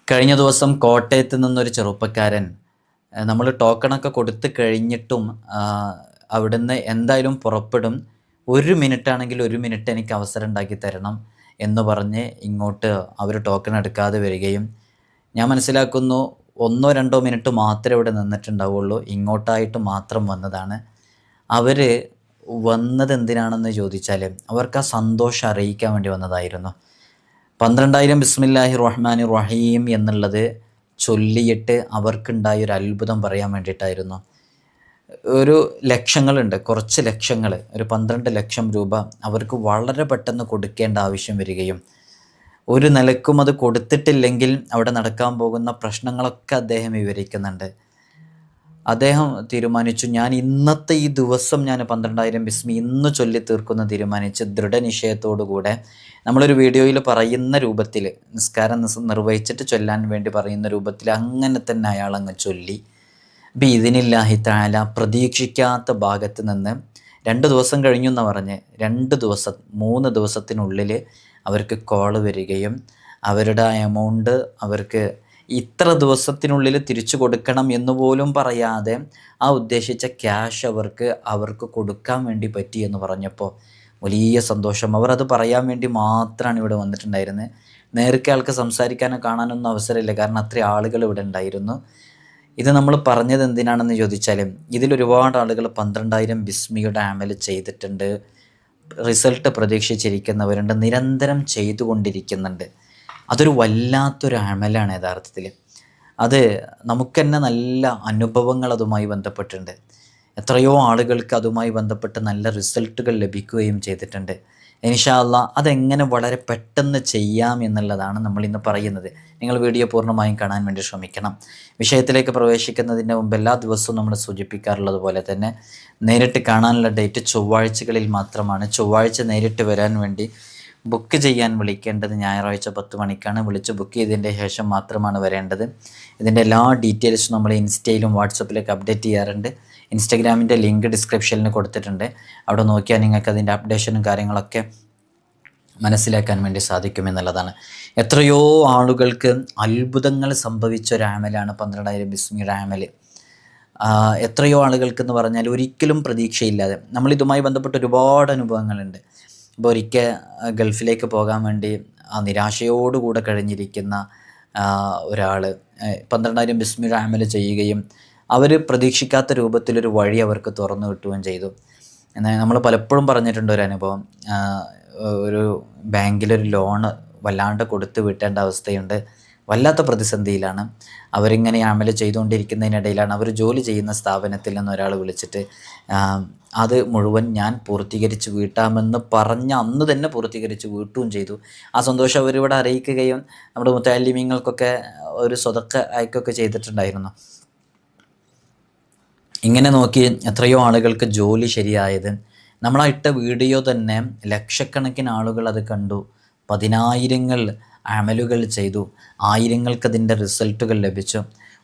കഴിഞ്ഞ ദിവസം കോട്ടയത്ത് നിന്നൊരു ചെറുപ്പക്കാരൻ നമ്മൾ ടോക്കണൊക്കെ കൊടുത്ത് കഴിഞ്ഞിട്ടും അവിടുന്ന് എന്തായാലും പുറപ്പെടും, 1 മിനിറ്റാണെങ്കിൽ 1 മിനിറ്റ് എനിക്ക് അവസരം ഉണ്ടാക്കി തരണം എന്ന് പറഞ്ഞ് ഇങ്ങോട്ട് അവർ ടോക്കൺ എടുക്കാതെ വരികയും, ഞാൻ മനസ്സിലാക്കുന്നു 1-2 മിനിറ്റ് മാത്രമേ ഇവിടെ നിന്നിട്ടുണ്ടാവുള്ളൂ, ഇങ്ങോട്ടായിട്ട് മാത്രം വന്നതാണ്. അവർ വന്നത് എന്തിനാണെന്ന് ചോദിച്ചാൽ അവർക്ക് ആ സന്തോഷം അറിയിക്കാൻ വേണ്ടി വന്നതായിരുന്നു. 12,000 ബിസ്മില്ലാഹി റഹ്മാനി റഹീം എന്നുള്ളത് ചൊല്ലിയിട്ട് അവർക്കുണ്ടായൊരു അത്ഭുതം പറയാൻ വേണ്ടിയിട്ടായിരുന്നു. ഒരു ലക്ഷങ്ങളുണ്ട്, കുറച്ച് ലക്ഷങ്ങൾ, ഒരു 12 ലക്ഷം രൂപ അവർക്ക് വളരെ പെട്ടെന്ന് കൊടുക്കേണ്ട ആവശ്യം വരികയും, ഒരു നിലക്കും അത് കൊടുത്തിട്ടില്ലെങ്കിൽ അവിടെ നടക്കാൻ പോകുന്ന പ്രശ്നങ്ങളൊക്കെ അദ്ദേഹം വിവരിക്കുന്നുണ്ട്. അദ്ദേഹം തീരുമാനിച്ചു, ഞാൻ ഇന്നത്തെ ഈ ദിവസം ഞാൻ 12,000 ബിസ്മി ഇന്ന് ചൊല്ലി തീർക്കുന്ന തീരുമാനിച്ച് ദൃഢനിശ്ചയത്തോടുകൂടെ നമ്മളൊരു വീഡിയോയിൽ പറയുന്ന രൂപത്തിൽ നിസ്കാരം നിർവഹിച്ചിട്ട് ചൊല്ലാൻ വേണ്ടി പറയുന്ന രൂപത്തിൽ അങ്ങനെ തന്നെ അയാൾ അങ്ങ് ചൊല്ലി. ബിഇദ്നില്ലാഹി തആല പ്രതീക്ഷിക്കാത്ത ഭാഗത്ത് നിന്ന് 2 ദിവസം കഴിഞ്ഞു എന്ന് പറഞ്ഞ് 2 ദിവസം 3 ദിവസത്തിനുള്ളിൽ അവർക്ക് കോൾ വരികയും അവരുടെ എമൗണ്ട് അവർക്ക് ഇത്ര ദിവസത്തിനുള്ളിൽ തിരിച്ചു കൊടുക്കണം എന്നുപോലും പറയാതെ ആ ഉദ്ദേശിച്ച ക്യാഷ് അവർക്ക് കൊടുക്കാൻ വേണ്ടി പറ്റി എന്ന് പറഞ്ഞപ്പോൾ വലിയ സന്തോഷം. അവർ അത് പറയാൻ വേണ്ടി മാത്രമാണ് ഇവിടെ വന്നിട്ടുണ്ടായിരുന്നത്. നേരത്തെ ആൾക്ക് സംസാരിക്കാനോ കാണാനൊന്നും അവസരമില്ല, കാരണം അത്രയും ആളുകൾ ഇവിടെ ഉണ്ടായിരുന്നു. ഇത് നമ്മൾ പറഞ്ഞത് എന്തിനാണെന്ന് ചോദിച്ചാൽ, ഇതിലൊരുപാട് ആളുകൾ 12,000 ബിസ്മിയുടെ അമൽ ചെയ്തിട്ടുണ്ട്, റിസൾട്ട് പ്രതീക്ഷിച്ചിരിക്കുന്നവരുണ്ട്, നിരന്തരം ചെയ്തുകൊണ്ടിരിക്കുന്നുണ്ട്. അതൊരു വല്ലാത്തൊരു അമലാണ് യഥാർത്ഥത്തിൽ. അത് നമുക്ക് തന്നെ നല്ല അനുഭവങ്ങൾ അതുമായി ബന്ധപ്പെട്ടുണ്ട്. എത്രയോ ആളുകൾക്ക് അതുമായി ബന്ധപ്പെട്ട് നല്ല റിസൾട്ടുകൾ ലഭിക്കുകയും ചെയ്തിട്ടുണ്ട്. ഇൻഷാ അല്ലാഹ് അതെങ്ങനെ വളരെ പെട്ടെന്ന് ചെയ്യാം എന്നുള്ളതാണ് നമ്മൾ ഇന്ന് പറയുന്നത്. നിങ്ങൾ വീഡിയോ പൂർണ്ണമായും കാണാൻ വേണ്ടി ശ്രമിക്കണം. വിഷയത്തിലേക്ക് പ്രവേശിക്കുന്നതിന് മുമ്പ് എല്ലാ ദിവസവും നമ്മൾ സൂചിപ്പിക്കാറുള്ളത് പോലെ തന്നെ നേരിട്ട് കാണാനുള്ള ഡേറ്റ് ചൊവ്വാഴ്ചകളിൽ മാത്രമാണ്. ചൊവ്വാഴ്ച നേരിട്ട് വരാൻ വേണ്ടി ബുക്ക് ചെയ്യാൻ വിളിക്കേണ്ടത് ഞായറാഴ്ച 10 മണിക്കാണ്. വിളിച്ച് ബുക്ക് ചെയ്തതിൻ്റെ ശേഷം മാത്രമാണ് വരേണ്ടത്. ഇതിൻ്റെ എല്ലാ ഡീറ്റെയിൽസും നമ്മൾ ഇൻസ്റ്റയിലും വാട്സപ്പിലൊക്കെ അപ്ഡേറ്റ് ചെയ്യാറുണ്ട്. ഇൻസ്റ്റഗ്രാമിൻ്റെ ലിങ്ക് ഡിസ്ക്രിപ്ഷനിൽ കൊടുത്തിട്ടുണ്ട്. അവിടെ നോക്കിയാൽ നിങ്ങൾക്ക് അതിൻ്റെ അപ്ഡേഷനും കാര്യങ്ങളൊക്കെ മനസ്സിലാക്കാൻ വേണ്ടി സാധിക്കുമെന്നുള്ളതാണ്. എത്രയോ ആളുകൾക്ക് അത്ഭുതങ്ങൾ സംഭവിച്ച ഒരു ആമലാണ് 12,000 ബിസ്മിയുടെ ആമൽ. എത്രയോ ആളുകൾക്കെന്ന് പറഞ്ഞാൽ ഒരിക്കലും പ്രതീക്ഷയില്ലാതെ, നമ്മളിതുമായി ബന്ധപ്പെട്ട് ഒരുപാട് അനുഭവങ്ങളുണ്ട്. ഇപ്പോൾ ഒരിക്കൽ ഗൾഫിലേക്ക് പോകാൻ വേണ്ടി ആ നിരാശയോടുകൂടെ കഴിഞ്ഞിരിക്കുന്ന ഒരാൾ 12,000 ബിസ്മിയുടെ അമൽ ചെയ്യുകയും അവർ പ്രതീക്ഷിക്കാത്ത രൂപത്തിലൊരു വഴി അവർക്ക് തുറന്നു കിട്ടുകയും ചെയ്തു. എന്നാൽ നമ്മൾ പലപ്പോഴും പറഞ്ഞിട്ടുണ്ട് ഒരു അനുഭവം. ഒരു ബാങ്കിലൊരു ലോണ് വല്ലാണ്ട് കൊടുത്ത് വിട്ടേണ്ട അവസ്ഥയുണ്ട്. വല്ലാത്ത പ്രതിസന്ധിയിലാണ്. അവരിങ്ങനെ അമൽ ചെയ്തുകൊണ്ടിരിക്കുന്നതിനിടയിലാണ് അവർ ജോലി ചെയ്യുന്ന സ്ഥാപനത്തിൽ നിന്ന് ഒരാൾ വിളിച്ചിട്ട് അത് മുഴുവൻ ഞാൻ പൂർത്തീകരിച്ച് വീട്ടാമെന്ന് പറഞ്ഞ അന്ന് തന്നെ പൂർത്തീകരിച്ച് വീട്ടുകയും ചെയ്തു. ആ സന്തോഷം അവരിവിടെ അറിയിക്കുകയും നമ്മുടെ മുത്തഅല്ലിമീങ്ങൾക്കൊക്കെ ഒരു സ്വതക്ക അയക്കുകയൊക്കെ ചെയ്തിട്ടുണ്ടായിരുന്നു. ഇങ്ങനെ നോക്കി എത്രയോ ആളുകൾക്ക് ജോലി ശരിയായത്. നമ്മളാ ഇട്ട വീഡിയോ തന്നെ ലക്ഷക്കണക്കിന് ആളുകൾ അത് കണ്ടു, 10,000 അമലുകൾ ചെയ്തു, 1000-കതിൻ്റെ റിസൾട്ടുകൾ ലഭിച്ചു.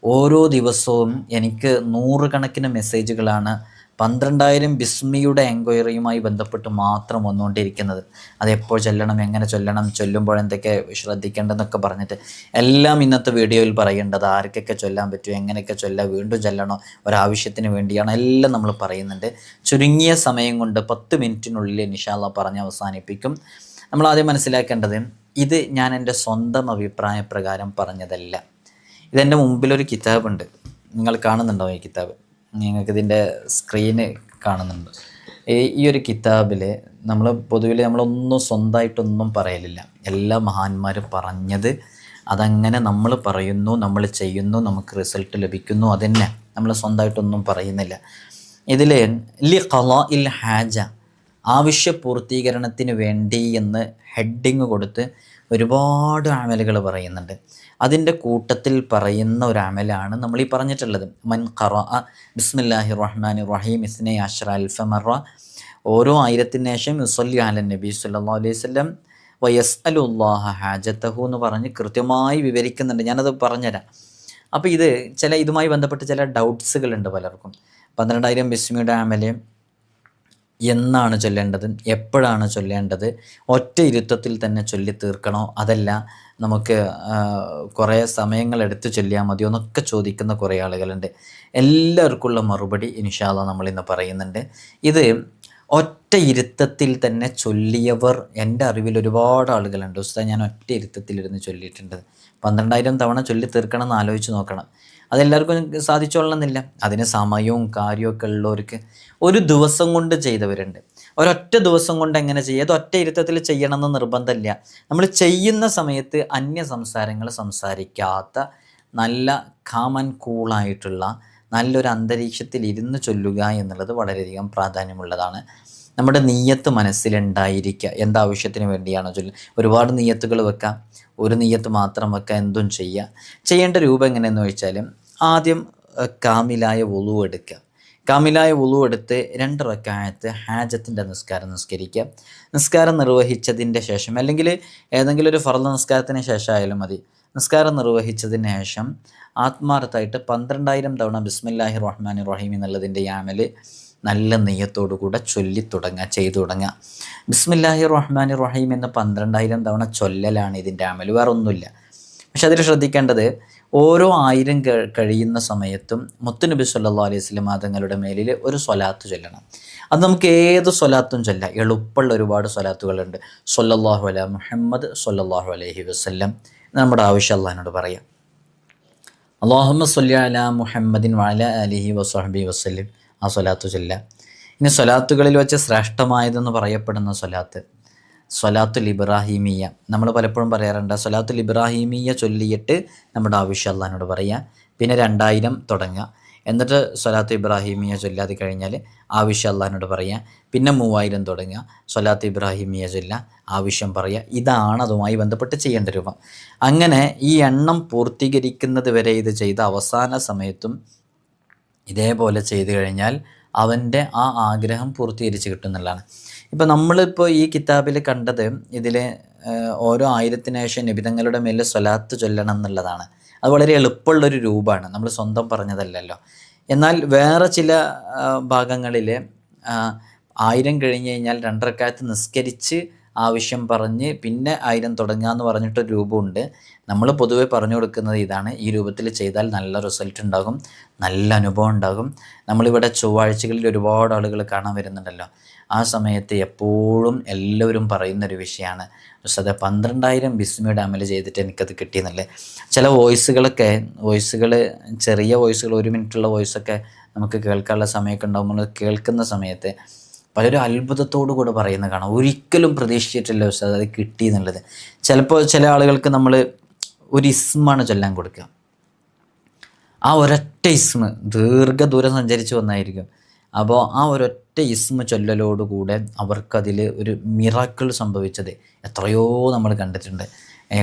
ഓരോ ദിവസവും എനിക്ക് 100 കണക്കിന് മെസ്സേജുകളാണ് 12,000 ബിസ്മിയുടെ എൻക്വയറിയുമായി ബന്ധപ്പെട്ട് മാത്രം വന്നുകൊണ്ടിരിക്കുന്നത്. അതെപ്പോൾ ചൊല്ലണം, എങ്ങനെ ചൊല്ലണം, ചൊല്ലുമ്പോൾ എന്തൊക്കെ ശ്രദ്ധിക്കേണ്ടതെന്നൊക്കെ പറഞ്ഞിട്ട് എല്ലാം ഇന്നത്തെ വീഡിയോയിൽ പറയേണ്ടത്. ആർക്കൊക്കെ ചൊല്ലാൻ പറ്റും, എങ്ങനെയൊക്കെ ചൊല്ലാം, വീണ്ടും ചൊല്ലണോ, ഒരാവശ്യത്തിന് വേണ്ടിയാണ്, എല്ലാം നമ്മൾ പറയുന്നുണ്ട്. ചുരുങ്ങിയ സമയം കൊണ്ട് 10 മിനിറ്റിനുള്ളിൽ ഇൻഷാ അല്ലാഹ് പറഞ്ഞ് അവസാനിപ്പിക്കും. നമ്മൾ ആദ്യം മനസ്സിലാക്കേണ്ടത്, ഇത് ഞാൻ എൻ്റെ സ്വന്തം അഭിപ്രായ പ്രകാരം പറഞ്ഞതല്ല. ഇതെൻ്റെ മുമ്പിലൊരു കിതാബുണ്ട്, നിങ്ങൾ കാണുന്നുണ്ടോ ഈ കിതാബ്? നിങ്ങൾക്കിതിൻ്റെ സ്ക്രീന് കാണുന്നുണ്ട്. ഈ ഒരു കിതാബിൽ നമ്മളൊന്നും സ്വന്തമായിട്ടൊന്നും പറയലില്ല. എല്ലാ മഹാന്മാരും പറഞ്ഞത് അതങ്ങനെ നമ്മൾ പറയുന്നു, നമ്മൾ ചെയ്യുന്നു, നമുക്ക് റിസൾട്ട് ലഭിക്കുന്നു. അതന്നെ, നമ്മൾ സ്വന്തമായിട്ടൊന്നും പറയുന്നില്ല. ഇതിൽ ലി ഖളാഇൽ ഹാജ, ആവശ്യപൂർത്തീകരണത്തിന് വേണ്ടി എന്ന് ഹെഡിങ് കൊടുത്ത് ഒരുപാട് അമലുകൾ പറയുന്നുണ്ട്. അതിൻ്റെ കൂട്ടത്തിൽ പറയുന്ന ഒരു അമലാണ് നമ്മൾ ഈ പറഞ്ഞിട്ടുള്ളത്. മൻ ഖറഅ ബിസ്മില്ലാഹി റഹ്മാനി റഹീം 12 അൽഫ മറ, ഓരോ 1000-ന് ശേഷം യുസല്ലി അലൻ നബി സല്ലല്ലാഹു അലൈഹി വസല്ലം വയസ്അലുല്ലാഹ ഹാജതഹു എന്ന് പറഞ്ഞ് കൃത്യമായി വിവരിക്കുന്നുണ്ട്. ഞാനത് പറഞ്ഞുതരാം. അപ്പോൾ ഇതുമായി ബന്ധപ്പെട്ട് ചില ഡൗട്ട്സുകളുണ്ട് പലർക്കും. 12,000 ബിസ്മിയുടെ അമല് എന്നാണ് ചൊല്ലേണ്ടത്, എപ്പോഴാണ് ചൊല്ലേണ്ടത്, ഒറ്റ ഇരുത്തത്തിൽ തന്നെ ചൊല്ലി തീർക്കണോ, അതല്ല നമുക്ക് കുറേ സമയങ്ങൾ എടുത്തു ചൊല്ലിയാൽ മതിയോ എന്നൊക്കെ ചോദിക്കുന്ന കുറേ ആളുകളുണ്ട്. എല്ലാവർക്കുള്ള മറുപടി ഇൻഷാ അല്ലാഹ് നമ്മളിന്ന് പറയുന്നുണ്ട്. ഇത് ഒറ്റ ഇരുത്തത്തിൽ തന്നെ ചൊല്ലിയവർ എൻ്റെ അറിവിൽ ഒരുപാട് ആളുകളുണ്ട്. ഉസ്താദ് ഞാൻ ഒറ്റ ഇരുത്തത്തിലിരുന്ന് ചൊല്ലിയിട്ടുണ്ട്. 12,000 തവണ ചൊല്ലി തീർക്കണം എന്ന് ആലോചിച്ച് നോക്കണം. അതെല്ലാവർക്കും സാധിച്ചോളണമെന്നില്ല. അതിന് സമയവും കാര്യമൊക്കെ ഉള്ളവർക്ക് ഒരു ദിവസം കൊണ്ട് ചെയ്തവരുണ്ട്. ഒരൊറ്റ ദിവസം കൊണ്ട് എങ്ങനെ ചെയ്യുക? അത് ഒറ്റ ഇരുത്തത്തിൽ ചെയ്യണമെന്ന് നിർബന്ധമില്ല. നമ്മൾ ചെയ്യുന്ന സമയത്ത് അന്യ സംസാരങ്ങൾ സംസാരിക്കാത്ത നല്ല കാം ആൻഡ് കൂളായിട്ടുള്ള നല്ലൊരു അന്തരീക്ഷത്തിൽ ഇരുന്ന് ചൊല്ലുക എന്നുള്ളത് വളരെയധികം പ്രാധാന്യമുള്ളതാണ്. നമ്മുടെ നീയത്ത് മനസ്സിലുണ്ടായിരിക്കുക. എന്താവശ്യത്തിന് വേണ്ടിയാണോ ചൊല്ലുക? ഒരുപാട് നീയത്തുകൾ വെക്കാം, ഒരു നീയത്ത് മാത്രം വെക്കാം, എന്തും ചെയ്യുക. ചെയ്യേണ്ട രൂപം എങ്ങനെയെന്ന് ചോദിച്ചാൽ, ആദ്യം കാമിലായ വുളു എടുക്കുക. കാമിലായ വുളു എടുത്ത് 2 റക്അത്ത് ഹാജത്തിൻ്റെ നിസ്കാരം നിസ്കരിക്കുക. നിസ്കാരം നിർവഹിച്ചതിൻ്റെ ശേഷം, അല്ലെങ്കിൽ ഏതെങ്കിലും ഒരു ഫർള് നിസ്കാരത്തിന് ശേഷം ആയാലും മതി, നിസ്കാരം നിർവഹിച്ചതിന് ശേഷം ആത്മാർത്ഥമായിട്ട് 12,000 തവണ ബിസ്മില്ലാഹിർ റഹ്മാനിർ റഹീം എന്നുള്ളതിൻ്റെ യാമൽ നല്ല നെയ്യത്തോടു കൂടെ ചൊല്ലി തുടങ്ങുക, ചെയ്തു തുടങ്ങുക. ബിസ്മില്ലാഹിർ റഹ്മാനിർ റഹീം എന്ന് 12,000 തവണ ചൊല്ലലാണ് ഇതിൻ്റെ അമൽ, വേറെ ഒന്നുമില്ല. പക്ഷെ അതിൽ ശ്രദ്ധിക്കേണ്ടത്, ഓരോ 1000 കഴിയുന്ന സമയത്തും മുത്തുനബി സല്ലല്ലാഹു അലൈഹി വസല്ലം തങ്ങളുടെ മേലിൽ ഒരു സ്വലാത്ത് ചൊല്ലണം. അത് നമുക്ക് ഏത് സ്വലാത്തും ചൊല്ലാം. എളുപ്പമുള്ള ഒരുപാട് സ്വലാത്തുകളുണ്ട്. സ്വല്ലല്ലാഹു അലാ മുഹമ്മദ് സ്വല്ലല്ലാഹു അലൈഹി വസല്ലം. നമ്മുടെ ആവശ്യം അല്ലാഹുവിനോട് പറയാം. അല്ലാഹുമ്മ സ്വല്ലി അലാ മുഹമ്മദിൻ വഅലാ ആലിഹി വസഹ്ബിഹി വസല്ലം. ആ സ്വലാത്ത് ചൊല്ലാം. ഇനി സ്വലാത്തുകളിൽ വെച്ച് ശ്രേഷ്ഠമായതെന്ന് പറയപ്പെടുന്ന സ്വലാത്ത് സ്വലാത്തുൽ ഇബ്രാഹിമിയ. നമ്മൾ പലപ്പോഴും പറയാറുണ്ട്, സ്വലാത്തുൽ ഇബ്രാഹിമിയ ചൊല്ലിയിട്ട് നമ്മുടെ ആവശ്യം അല്ലാഹുവിനോട് പറയുക. പിന്നെ 2000 തുടങ്ങുക. എന്നിട്ട് സ്വലാത്ത് ഇബ്രാഹിമിയ ചൊല്ലാതെ കഴിഞ്ഞാൽ ആവശ്യം അല്ലാഹുവിനോട് പറയുക. പിന്നെ 3000 തുടങ്ങുക, സ്വലാത്ത് ഇബ്രാഹിമിയ ചൊല്ലുക, ആവശ്യം പറയുക. ഇതാണ് അതുമായി ബന്ധപ്പെട്ട് ചെയ്യേണ്ട രൂപം. അങ്ങനെ ഈ എണ്ണം പൂർത്തീകരിക്കുന്നത് വരെ ഇത് ചെയ്ത അവസാന സമയത്തും ഇതേപോലെ ചെയ്തു കഴിഞ്ഞാൽ അവൻ്റെ ആ ആഗ്രഹം പൂർത്തീകരിച്ച് കിട്ടുന്നുള്ളതാണ്. ഇപ്പോൾ നമ്മളിപ്പോൾ ഈ കിതാബിൽ കണ്ടത്, ഇതിൽ ഓരോ 1000ത്തിന് ശേഷം നബിതങ്ങളുടെ മേലെ സ്വലാത്ത് ചൊല്ലണം എന്നുള്ളതാണ്. അത് വളരെ എളുപ്പമുള്ളൊരു രൂപമാണ്, നമ്മൾ സ്വന്തം പറഞ്ഞതല്ലല്ലോ. എന്നാൽ വേറെ ചില ഭാഗങ്ങളിൽ 1000 കഴിഞ്ഞ് കഴിഞ്ഞാൽ 2 റക്അത്ത് നിസ്കരിച്ച് ആവശ്യം പറഞ്ഞ് പിന്നെ 1000 തുടങ്ങുക എന്ന് പറഞ്ഞിട്ടൊരു രൂപമുണ്ട്. നമ്മൾ പൊതുവെ പറഞ്ഞു കൊടുക്കുന്നത് ഇതാണ്. ഈ രൂപത്തിൽ ചെയ്താൽ നല്ല റിസൾട്ട് ഉണ്ടാകും, നല്ല അനുഭവം ഉണ്ടാകും. നമ്മളിവിടെ ചൊവ്വാഴ്ചകളിൽ ഒരുപാട് ആളുകൾ കാണാൻ വരുന്നുണ്ടല്ലോ. ആ സമയത്ത് എപ്പോഴും എല്ലാവരും പറയുന്നൊരു വിഷയമാണ്, ഉസ്താദേ 12,000 ബിസ്മിയുടെ അമൽ ചെയ്തിട്ട് എനിക്കത് കിട്ടിയെന്നല്ലേ. ചില വോയിസുകൾ ചെറിയ വോയിസുകൾ, 1 മിനിറ്റുള്ള വോയിസൊക്കെ നമുക്ക് കേൾക്കാനുള്ള സമയമൊക്കെ ഉണ്ടാകുമ്പോൾ കേൾക്കുന്ന സമയത്ത് പലരും അത്ഭുതത്തോടു കൂടെ പറയുന്നത് കാണാം. ഒരിക്കലും പ്രതീക്ഷിച്ചിട്ടില്ല ഉസ്താദ് അത് കിട്ടി എന്നുള്ളത്. ചിലപ്പോൾ ചില ആളുകൾക്ക് നമ്മൾ ഒരു ഇസ്മാണ് ചൊല്ലാൻ കൊടുക്കുക. ആ ഒരൊറ്റ ഇസ്മ് ദീർഘദൂരം സഞ്ചരിച്ച് വന്നായിരിക്കും. അപ്പോൾ ആ ഒരൊറ്റ ഇസ്മ ചൊല്ലലോടുകൂടെ അവർക്കതിൽ ഒരു മിറാക്കിൾ സംഭവിച്ചത് എത്രയോ നമ്മൾ കണ്ടിട്ടുണ്ട്.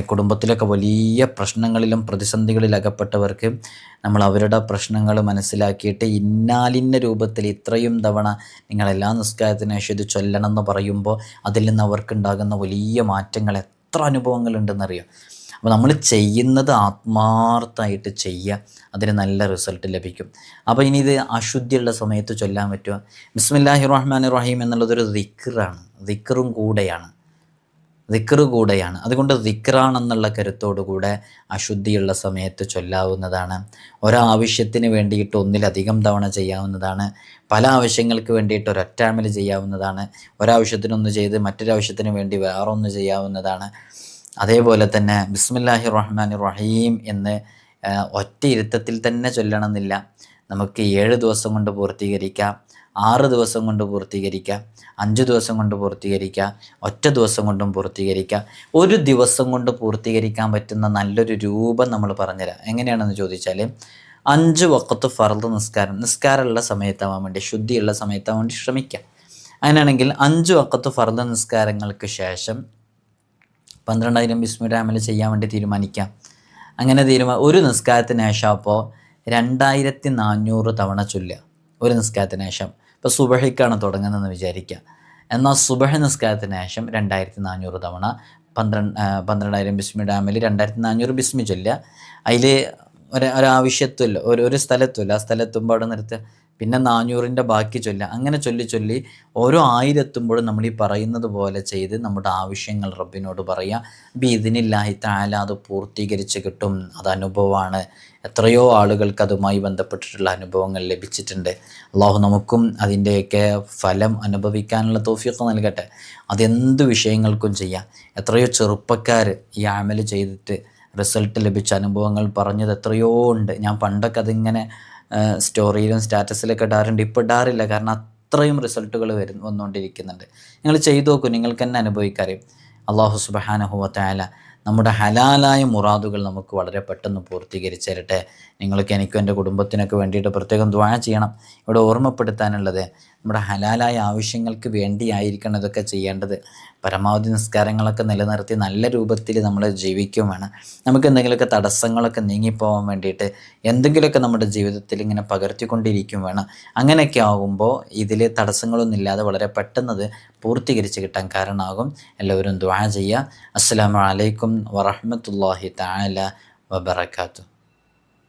കുടുംബത്തിലൊക്കെ വലിയ പ്രശ്നങ്ങളിലും പ്രതിസന്ധികളിൽ അകപ്പെട്ടവർക്ക് നമ്മൾ അവരുടെ പ്രശ്നങ്ങൾ മനസ്സിലാക്കിയിട്ട് ഇന്നാലിന്ന രൂപത്തിൽ ഇത്രയും തവണ നിങ്ങളെല്ലാ നിസ്കാരത്തിന് ശേഷം ഇത് ചൊല്ലണം എന്ന് പറയുമ്പോൾ അതിൽ നിന്ന് അവർക്കുണ്ടാകുന്ന വലിയ മാറ്റങ്ങൾ എത്ര അനുഭവങ്ങളുണ്ടെന്നറിയാം. അപ്പോൾ നമ്മൾ ചെയ്യുന്നത് ആത്മാർത്ഥമായിട്ട് ചെയ്യുക, അതിന് നല്ല റിസൾട്ട് ലഭിക്കും. അപ്പോൾ ഇനി ഇത് അശുദ്ധിയുള്ള സമയത്ത് ചൊല്ലാൻ പറ്റുക. ബിസ്മില്ലാഹിർ റഹ്മാനിർ റഹീം എന്നുള്ളതൊരു ദിക്റാണ്, ദിക്റും കൂടെയാണ്. അതുകൊണ്ട് ദിക്റാണെന്നുള്ള കരുത്തോടുകൂടെ അശുദ്ധിയുള്ള സമയത്ത് ചൊല്ലാവുന്നതാണ്. ഒരാവശ്യത്തിന് വേണ്ടിയിട്ട് ഒന്നിലധികം തവണ ചെയ്യാവുന്നതാണ്. പല ആവശ്യങ്ങൾക്ക് വേണ്ടിയിട്ട് ഒരൊറ്റ അമൽ ചെയ്യാവുന്നതാണ്. ഒരാവശ്യത്തിനൊന്ന് ചെയ്ത് മറ്റൊരാവശ്യത്തിന് വേണ്ടി വേറൊന്ന് ചെയ്യാവുന്നതാണ്. അതേപോലെ തന്നെ ബിസ്മില്ലാഹിർ റഹ്മാനിർ റഹീം എന്ന് ഒറ്റ ഇരുത്തത്തിൽ തന്നെ ചൊല്ലണമെന്നില്ല. നമുക്ക് 7 ദിവസം കൊണ്ട് പൂർത്തീകരിക്കാം, 6 ദിവസം കൊണ്ട് പൂർത്തീകരിക്കാം, 5 ദിവസം കൊണ്ട് പൂർത്തീകരിക്കാം, ഒറ്റ ദിവസം കൊണ്ടും പൂർത്തീകരിക്കാം. ഒരു ദിവസം കൊണ്ട് പൂർത്തീകരിക്കാൻ പറ്റുന്ന നല്ലൊരു രൂപം നമ്മൾ പറഞ്ഞുതരാം. എങ്ങനെയാണെന്ന് ചോദിച്ചാൽ, 5 വഖത്ത് ഫർദ് നിസ്കാരമുള്ള സമയത്താവാൻ വേണ്ടി, ശുദ്ധിയുള്ള സമയത്താവാൻ വേണ്ടി ശ്രമിക്കാം. അങ്ങനെയാണെങ്കിൽ 5 വഖത്ത് ഫർദ് നിസ്കാരങ്ങൾക്ക് ശേഷം 12,000 ബിസ്മിയുടെ അമൽ ചെയ്യാൻ വേണ്ടി തീരുമാനിക്കാം. അങ്ങനെ ഒരു നിസ്കാരത്തിന് ശേഷം അപ്പോൾ 2400 തവണ ചൊല്ലുക ഒരു നിസ്കാരത്തിന് ശേഷം. ഇപ്പോൾ സുബഹിക്കാണ് തുടങ്ങുന്നതെന്ന് വിചാരിക്കുക. എന്നാൽ സുബഹി നിസ്കാരത്തിന് ശേഷം 2400 തവണ 12,000 ബിസ്മിയുടെ അമൽ 2400 ബിസ്മി ചൊല്ലുക. അതിൽ ഒരാവശ്യത്തുമല്ലോ, ഒരു സ്ഥലത്തുമല്ല, ആ സ്ഥലത്തുമ്പോൾ അവിടെ നിർത്തുക. പിന്നെ 400ൻ്റെ ബാക്കി ചൊല്ലുക. അങ്ങനെ ചൊല്ലി ചൊല്ലി ഓരോ 1000 എത്തുമ്പോഴും നമ്മൾ ഈ പറയുന്നത് പോലെ ചെയ്ത് നമ്മുടെ ആവശ്യങ്ങൾ റബ്ബിനോട് പറയുക. ബിഇദ്നില്ലാഹി തആല അത് പൂർത്തീകരിച്ച് കിട്ടും. അത് അനുഭവമാണ്. എത്രയോ ആളുകൾക്ക് അതുമായി ബന്ധപ്പെട്ടിട്ടുള്ള അനുഭവങ്ങൾ ലഭിച്ചിട്ടുണ്ട്. അള്ളാഹു നമുക്കും അതിൻ്റെയൊക്കെ ഫലം അനുഭവിക്കാനുള്ള തൗഫീഖ് നൽകട്ടെ. അതെന്ത് വിഷയങ്ങൾക്കും ചെയ്യാം. എത്രയോ ചെറുപ്പക്കാർ ഈ അമൽ ചെയ്തിട്ട് റിസൾട്ട് ലഭിച്ച അനുഭവങ്ങൾ പറഞ്ഞത് എത്രയോ ഉണ്ട്. ഞാൻ പണ്ടൊക്കെ അതിങ്ങനെ സ്റ്റോറിയിലും സ്റ്റാറ്റസിലൊക്കെ ഇടാറുണ്ട്. ഇപ്പോൾ ഇടാറില്ല, കാരണം അത്രയും റിസൾട്ടുകൾ വന്നുകൊണ്ടിരിക്കുന്നുണ്ട്. നിങ്ങൾ ചെയ്തു നോക്കൂ, നിങ്ങൾക്ക് തന്നെ അനുഭവിക്കാറിയും. അള്ളാഹു സുബ്ഹാനഹു വ തആല നമ്മുടെ ഹലാലായ മുറാദുകൾ നമുക്ക് വളരെ പെട്ടെന്ന് പൂർത്തീകരിച്ച് തരട്ടെ. നിങ്ങൾക്ക് എനിക്കും എൻ്റെ കുടുംബത്തിനൊക്കെ വേണ്ടിയിട്ട് പ്രത്യേകം ദുആ ചെയ്യണം. ഇവിടെ ഓർമ്മപ്പെടുത്താനുള്ളത്, നമ്മുടെ ഹലാലായ ആവശ്യങ്ങൾക്ക് വേണ്ടിയായിരിക്കണം ഇതൊക്കെ ചെയ്യേണ്ടത്. പരമാവധി നിസ്കാരങ്ങളൊക്കെ നിലനിർത്തി നല്ല രൂപത്തിൽ നമ്മൾ ജീവിക്കുകയും വേണം. നമുക്ക് എന്തെങ്കിലുമൊക്കെ തടസ്സങ്ങളൊക്കെ നീങ്ങിപ്പോകാൻ വേണ്ടിയിട്ട് എന്തെങ്കിലുമൊക്കെ നമ്മുടെ ജീവിതത്തിൽ ഇങ്ങനെ പകർത്തിക്കൊണ്ടിരിക്കും വേണം. അങ്ങനെയൊക്കെ ആകുമ്പോൾ ഇതിൽ തടസ്സങ്ങളൊന്നും ഇല്ലാതെ വളരെ പെട്ടെന്നത് പൂർത്തീകരിച്ച് കിട്ടാൻ കാരണമാകും. എല്ലാവരും ദുആ ചെയ്യുക. അസ്സലാമു അലൈക്കും വറഹ്മത്തുള്ളാഹി തആല വബറകാതുഹു.